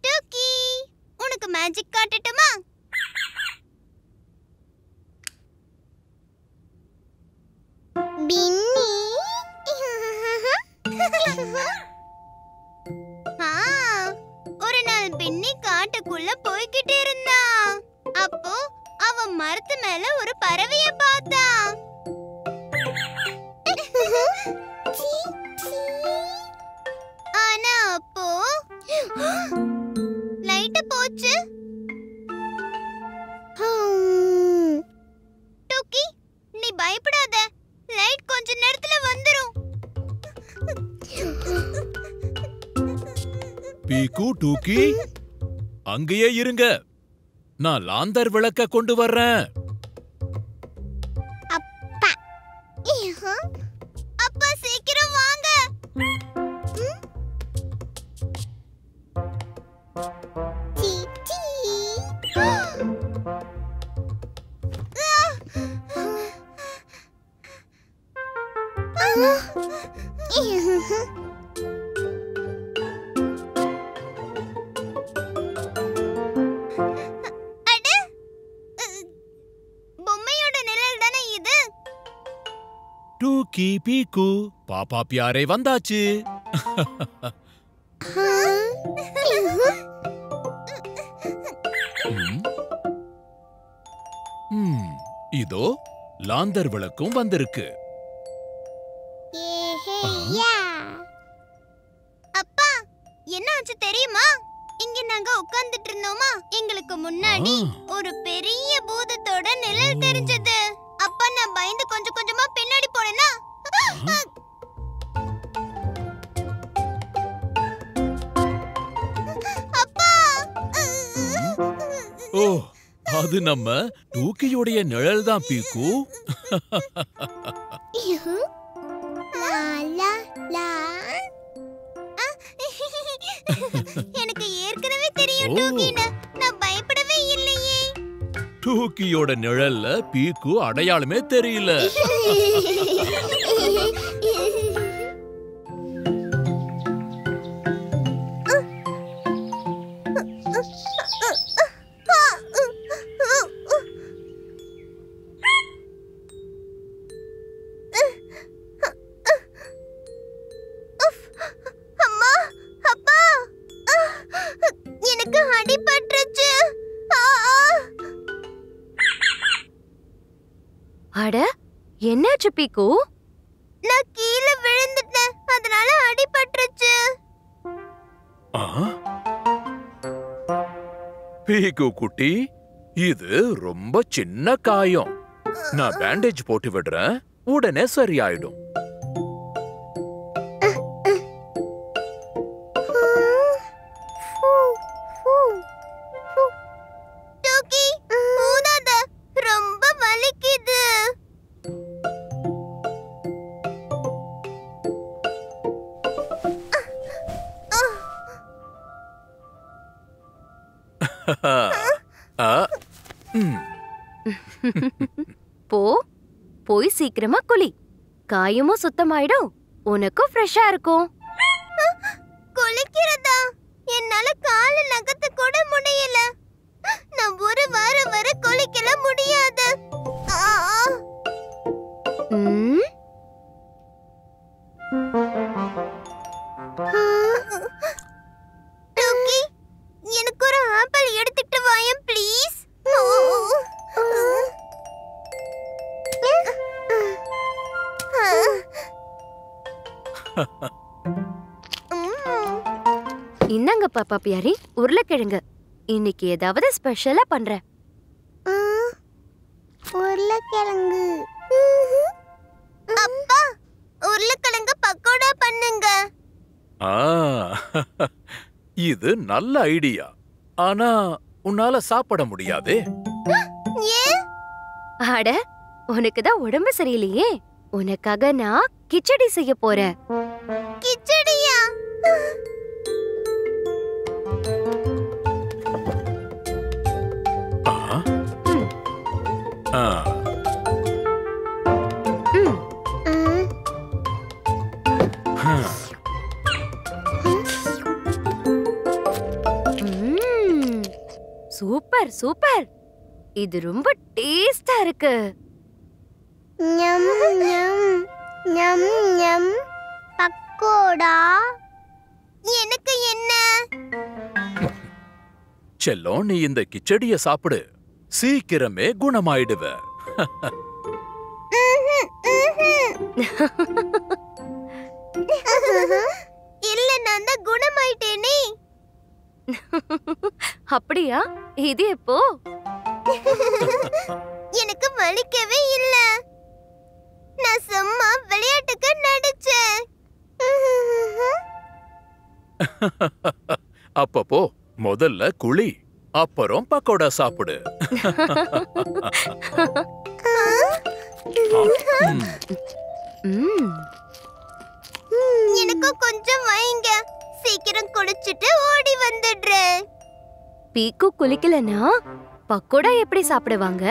டூக்கி, உனக்கு மேஜிக் காட்டட்டுமா? பின்னி. ஒரு நாள் பின்னி காட்டுக்குள்ள போய்கிட்டு இருந்தா. அப்போ அவன் மரத்து மேல ஒரு பறவைய பார்த்தா. ஆனா அப்போ லைட் போச்சு. டூக்கி, நீ பயப்படாத, லைட் கொஞ்ச நேரத்துல வந்துரும். பீக்கு, டூக்கி, அங்கேயே இருங்க. நான் லாந்தர் விளக்க கொண்டு வர்றேன். அப்பா, அப்பா சீக்கிரம் வாங்க. பொம்மையோட நிழல் தானே இது? டூக்கி, பீக்கு, பாப்பா பியாரே வந்தாச்சு. இதோ லாந்தர் விளக்கும் வந்திருக்கு. அப்பா, என்ன ஆச்சு தெரியுமா? இங்க நாங்க உட்கார்ந்துட்டு இருந்தோமா, எங்களுக்கு முன்னாடி ஒரு பெரிய பூதத்தோட நிழல் தெரிஞ்சது. அப்பா, நான் பயந்து கொஞ்சம் கொஞ்சமா பின்னாடி போனேனா. அப்பா! ஓ, அது நம்ம டூக்கியோடைய நிழல் தான் பீக்கு. எனக்கு ஏற்கனவே தெரியும் டூக்கினா, நான் பயப்படவே இல்லையே. டூக்கியோட நிழல்ல பீக்கு அடையாளமே தெரியல. அட, என்னாச்சு பீக்கு? நான் கீழே விழுந்துட்டேன், அதனால அடிபட்டுருச்சு. பீக்கு குட்டி, இது ரொம்ப சின்ன காயம். நான் பேண்டேஜ் போட்டு விடுறேன், உடனே சரியாயிடும். டூக்கி, ஊதாத, ரொம்ப வலிக்குது. போய் சீக்கிரமா குளி. காயமும் சுத்தமாயிடும், உனக்கும் ஃப்ரெஷ்ஷா இருக்கும். குளிக்கிறதா? என்னால கால நகத்த கூட முடியல. நான் ஒரு வாரம் வரை குளிக்கல முடியாது. டூக்கி, எனக்கு ஒரு ஆப்பிள் எடுத்துட்டு வாயேன் ப்ளீஸ். இந்தாங்க பாப்பா பியாரி, உருளைக்கிழங்கு. இன்னைக்கு ஏதாவது ஸ்பெஷலா பண்றேன். உருளைக்கிழங்கு. அப்பா, உருளைக்கிழங்கு பக்கோடா பண்ணுங்க. இது நல்ல ஐடியா. ஆனா உன்னால சாப்பிட முடியாதே. ஏன்? அட, உனக்குதான் உடம்பு சரியில்லையே. உனக்காக நான் கிச்சடி செய்ய போறேன். கிச்சடியா? Super super. இது ரொம்ப டேஸ்டா இருக்கு. ஞம் ஞம் ஞம் ஞம். பக்கோடா. எனக்கு என்ன? செல்லம், நீ இந்த கிச்சடிய சாப்பிடு. சீக்கிரமே குணமாயிடுவ. இல்ல, நான் தான் குணமாயிட்டேனே. அப்படியா? இது எப்போ? எனக்கு வலிக்கவே இல்ல. நான் சும்மா விளையாட்டுக்கு நடிச்சேன். அப்பப்போ முதல்ல குழி, அப்புறம் பக்கோடா சாப்பிடு. எனக்கு கொஞ்சம் வைங்க. சீக்கிரம் குளிச்சிட்டு ஓடி வந்துடுறேன். பீக்கு குளிக்கலனா பக்கோடா எப்படி சாப்பிடுவாங்க?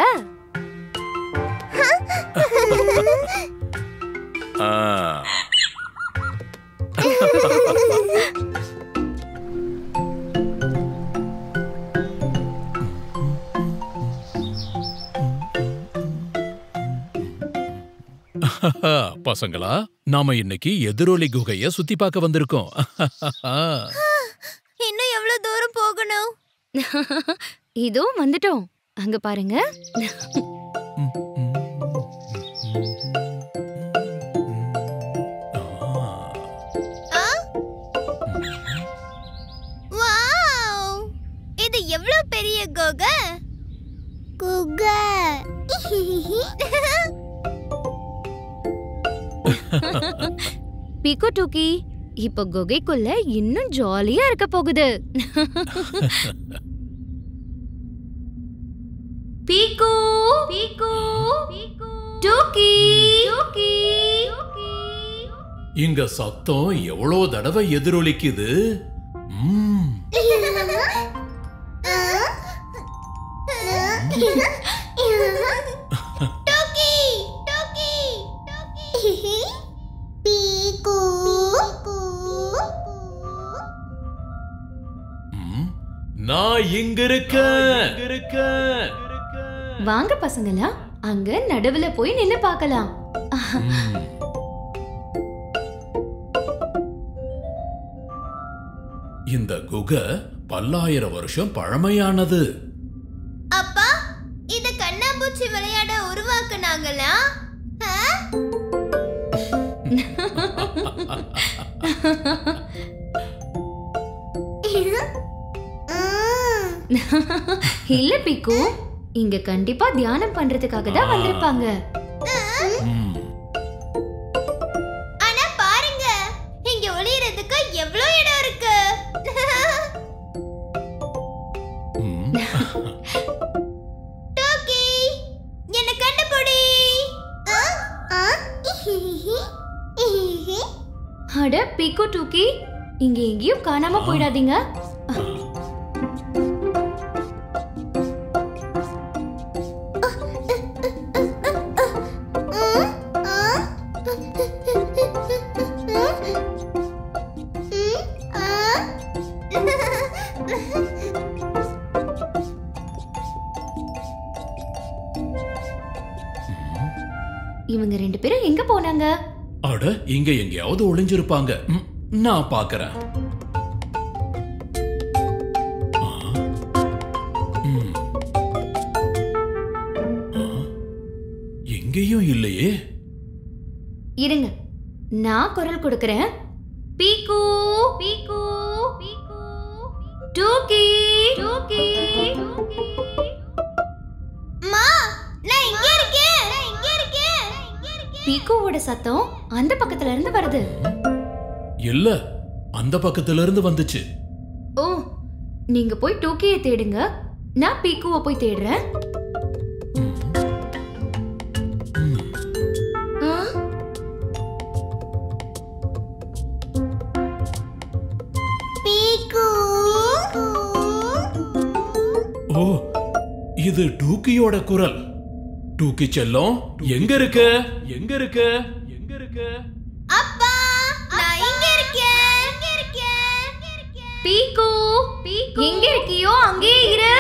பசங்களா, நாம இன்னைக்கு எதிரொலி குகைய சுத்தி பார்க்க வந்திருக்கோம். இன்னும் எவ்வளவு தூரம் போகணும்? இதோ வந்துட்டோம். அங்க பாருங்க. வாவ்! இது எவ்வளவு பெரிய குகை. பீக்கு டூக்கி, இப்ப குகைக்குள்ள இன்னும் ஜாலியா இருக்க போகுது. பீக்கு பீக்கு டூக்கி டூக்கி. இங்க சத்தம் எவ்வளவு தடவை எதிரொலிக்குது. டோக்கி டோக்கி டோக்கி. பீக்கு. நான் இங்க இருக்கேன். வாங்க பசங்களா, அங்க நடுவுல போய் நின்னு பார்க்கலாம். இந்த குகை பல்லாயிரம் வருஷம் பழமையானது. அப்பா, இத கண்ணாம்பூச்சி விளையாட உருவாக்குனாங்களா? இல்ல பீக்கு, இங்க கண்டிப்பா தியானம் பண்றதுக்காக தான் வந்திருப்பாங்க. ஆனா பாருங்க, இங்க ஒளியறதுக்கு எவ்வளவு இடம் இருக்கு. டோக்கி, என்ன கண்டுபிடி. அட பீக்கு டூக்கி, இங்க எங்கேயும் காணாம போயிடாதீங்க. இவங்க ரெண்டு பேரும் எங்க போனாங்க? அட, இங்க எங்கேயாவது ஒளிஞ்சிருப்பாங்க. நான் பாக்குறேன். எங்கேயும் இல்லையே. இருங்க, நான் குரல் கொடுக்கறேன். பீக்கு பீக்கு பீக்கு டூக்கி டூக்கி. மா, நான் இங்க இருக்கேன். பீக்குவோட சத்தம் அந்த பக்கத்துல இருந்து வருது. இல்ல, அந்த பக்கத்துல இருந்து வந்துச்சு. ஓ, நீங்க போய் டூக்கியை தேடுங்க, நான் பீக்குவை போய் தேடுறேன். ஓ, இது டூக்கியோட குரல். டூக்கி செல்லம், எங்க இருக்க? அப்பா, நான் இங்க இருக்கேன். பீக்கு, எங்க இருக்கியோ அங்கே இரு.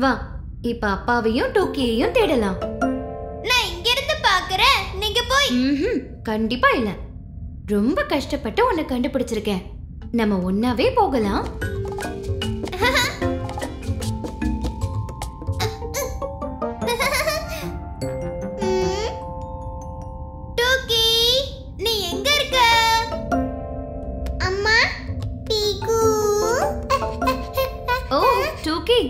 வா, இப்ப அப்பாவையும் டோக்கியையும் தேடலாம். நான் இங்க இருந்து பாக்குறேன், நீங்க போய். கண்டிப்பா இல்ல. ரொம்ப கஷ்டப்பட்டு உன்னை கண்டுபிடிச்சிருக்கேன். நம்ம ஒன்னாவே போகலாம். டோக்கி, நீ எங்க இருக்க? அம்மா, பீகு. ஓ, டோக்கி.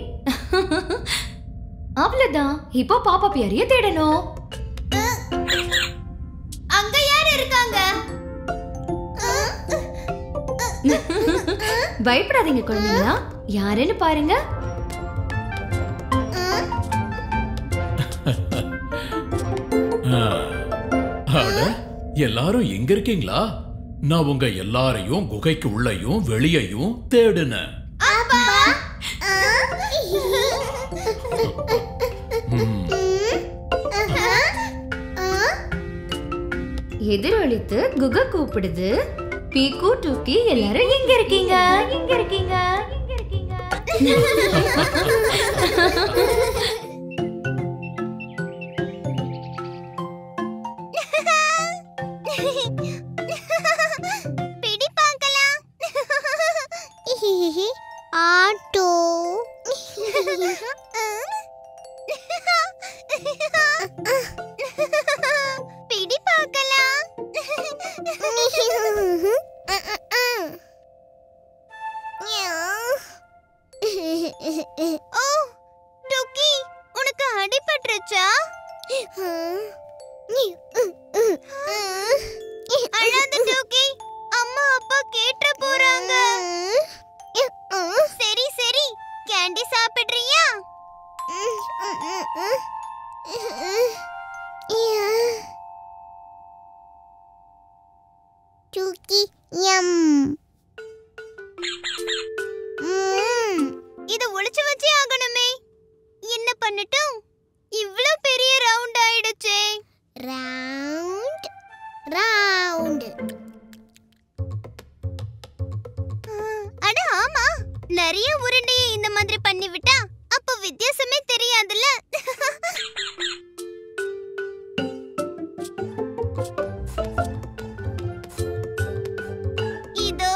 அவ்வளவுதான். இப்போ பாப்பா பியாரிய தேடணும். அங்க யார் இருக்காங்க? பயப்படாதீங்க குழந்தைங்களா, யாருன்னு பாருங்க. அட, எல்லாரும் எங்க இருக்கீங்களா? நான் உங்க எல்லாரையும் குகைக்கு உள்ளேயும் வெளியையும் தேடுனேன். எதிரொலித்து குகை கூப்பிடுது. பீக்கு, டூக்கி எல்லாரும் எங்க இருக்கீங்க? எங்க இருக்கீங்க? எங்க இருக்கீங்க? பிடி பார்க்கலாம். ஆட்டோ. பிடி பார்க்கலாம். ஓ, டோக்கி, உனக்கு அடிபட்டுருச்சா? அழாத டோக்கி, அம்மா அப்பா கேட்ற போறாங்க. சரி சரி, கேண்டி சாப்பிடுறியா? டோக்கி, யம். இத ஒளிச்சு வச்சே ஆகணுமே. என்ன பண்ணட்டும்? இவ்ளோ பெரிய ரவுண்ட் ஆயிடுச்சே. Round round. அட ஆமா, நிறைய உருண்டையை இந்த மாதிரி பண்ணி விட்டா அப்ப வித்தியாசமே தெரியாதுல்ல. இதோ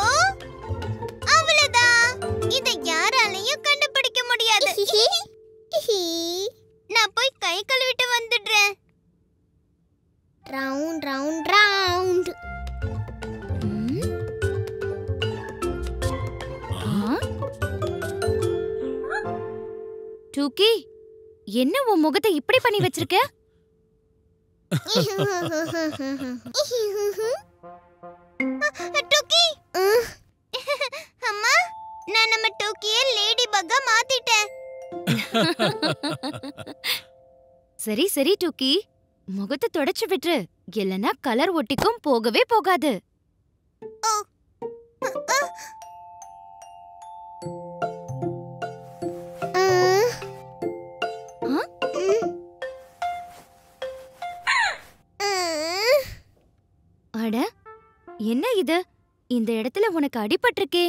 அவ்வளவுதான். இத யாராலையும் கண்டுபிடிக்க முடியாது. நான் போய் கை கழுவிட்டு வந்துடுறேன். Round round round. டூக்கி, என்ன உன் முகத்தை இப்படி பண்ணி வச்சிருக்க? டோக்கி, அம்மா, நான் நம்ம டோக்கியை லேடி பக்கா மாத்திட்டேன். சரி சரி டூக்கி, முகத்தை தொடச்சு விட்டுரு. இல்லனா கலர் ஒட்டிக்கும், போகவே போகாது. அட, என்ன இது? இந்த இடத்துல உனக்கு அடிபட்டிருக்கே.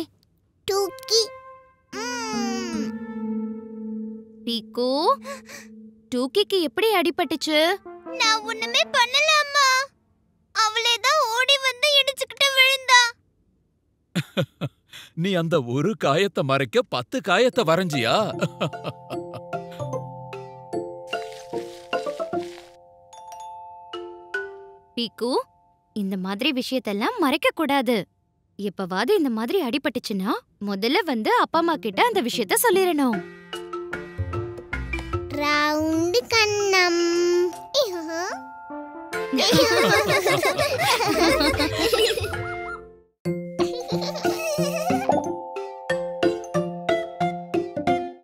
டோக்கி, பீக்கு, டூக்கிக்கு எப்படி அடிபட்டுச்சு? நான் ஒண்ணுமே பண்ணல அம்மா. அவளே தான் ஓடி வந்து இடிச்சுக்கிட்டு விழுந்தா. நீ அந்த ஒரு காயத்தை மறைக்க 10 காயத்தை வரைஞ்சியா? பீக்கு, இந்த மாதிரி விஷயத்தெல்லாம் மறைக்க கூடாது. எப்பவாவது இந்த மாதிரி அடிபட்டுச்சுன்னா முதல்ல வந்து அப்பா அம்மா கிட்ட அந்த விஷயத்த சொல்லிரணும். ரவுண்ட் கண்ணம்.